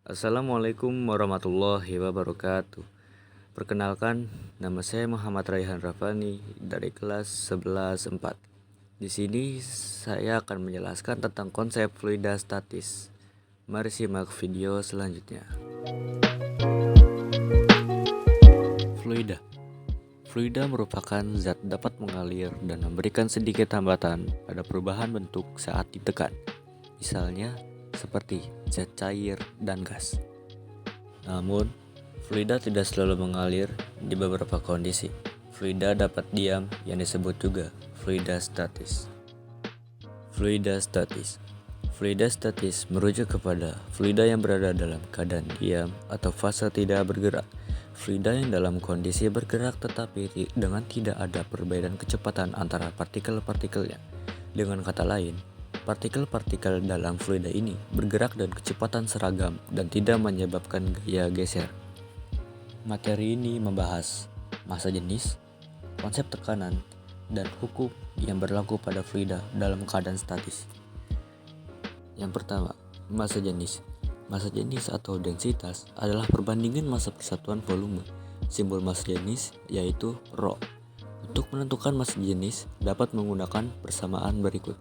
Assalamualaikum warahmatullahi wabarakatuh. Perkenalkan, nama saya Muhammad Raihan Rafani dari kelas 11-4. Di sini saya akan menjelaskan tentang konsep fluida statis. Mari simak video selanjutnya. Fluida. Fluida merupakan zat dapat mengalir dan memberikan sedikit hambatan pada perubahan bentuk saat ditekan. Misalnya seperti zat cair dan gas. Namun, fluida tidak selalu mengalir di beberapa kondisi. Fluida dapat diam yang disebut juga fluida statis. Fluida statis. Fluida statis merujuk kepada fluida yang berada dalam keadaan diam atau fase tidak bergerak. Fluida yang dalam kondisi bergerak tetapi dengan tidak ada perbedaan kecepatan antara partikel-partikelnya. Dengan kata lain, partikel-partikel dalam fluida ini bergerak dengan kecepatan seragam dan tidak menyebabkan gaya geser. Materi ini membahas massa jenis, konsep tekanan, dan hukum yang berlaku pada fluida dalam keadaan statis. Yang pertama, massa jenis. Massa jenis atau densitas adalah perbandingan massa persatuan volume. Simbol massa jenis yaitu Rho. Untuk menentukan massa jenis dapat menggunakan persamaan berikut.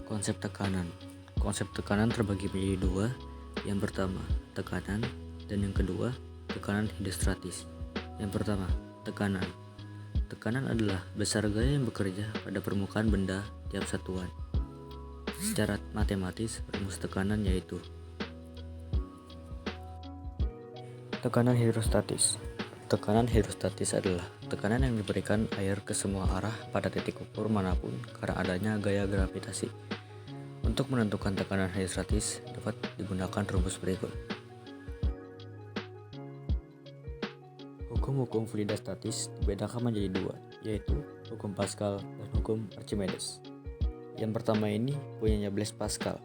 Konsep tekanan. Konsep tekanan terbagi menjadi dua. Yang pertama, tekanan, dan yang kedua, tekanan hidrostatis. Yang pertama, tekanan. Tekanan adalah besar gaya yang bekerja pada permukaan benda tiap satuan. Secara matematis, rumus tekanan yaitu tekanan hidrostatis. Tekanan hidrostatis adalah tekanan yang diberikan air ke semua arah pada titik ukur manapun karena adanya gaya gravitasi. Untuk menentukan tekanan hidrostatis dapat digunakan rumus berikut. Hukum-hukum fluida statis dibedakan menjadi dua, yaitu hukum Pascal dan hukum Archimedes. Yang pertama ini punyanya Blaise Pascal.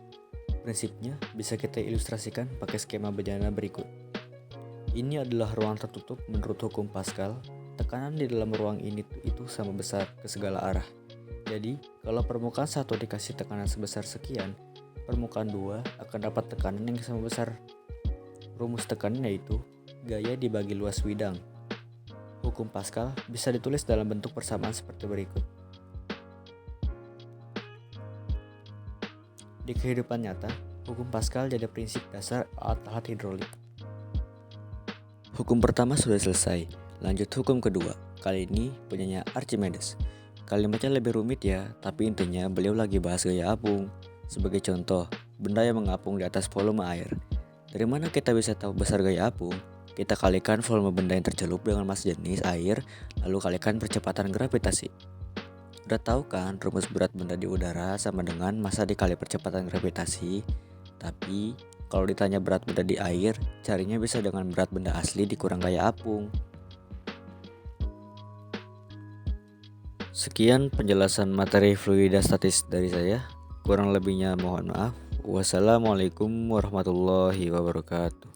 Prinsipnya bisa kita ilustrasikan pakai skema bejana berikut. Ini adalah ruang tertutup menurut hukum Pascal. Tekanan di dalam ruang ini itu sama besar ke segala arah. Jadi, kalau permukaan 1 dikasih tekanan sebesar sekian, permukaan 2 akan dapat tekanan yang sama besar. Rumus tekanan yaitu gaya dibagi luas widang. Hukum Pascal bisa ditulis dalam bentuk persamaan seperti berikut. Di kehidupan nyata, hukum Pascal jadi prinsip dasar alat-alat hidrolik. Hukum pertama sudah selesai, lanjut hukum kedua. Kali ini punyanya Archimedes. Kalimatnya lebih rumit ya, tapi intinya beliau lagi bahas gaya apung. Sebagai contoh, benda yang mengapung di atas volume air. Dari mana kita bisa tahu besar gaya apung? Kita kalikan volume benda yang tercelup dengan massa jenis air, lalu kalikan percepatan gravitasi. Udah tahu kan rumus berat benda di udara sama dengan massa dikali percepatan gravitasi? Tapi kalau ditanya berat benda di air, carinya bisa dengan berat benda asli dikurang gaya apung. Sekian penjelasan materi fluida statis dari saya. Kurang lebihnya mohon maaf. Wassalamualaikum warahmatullahi wabarakatuh.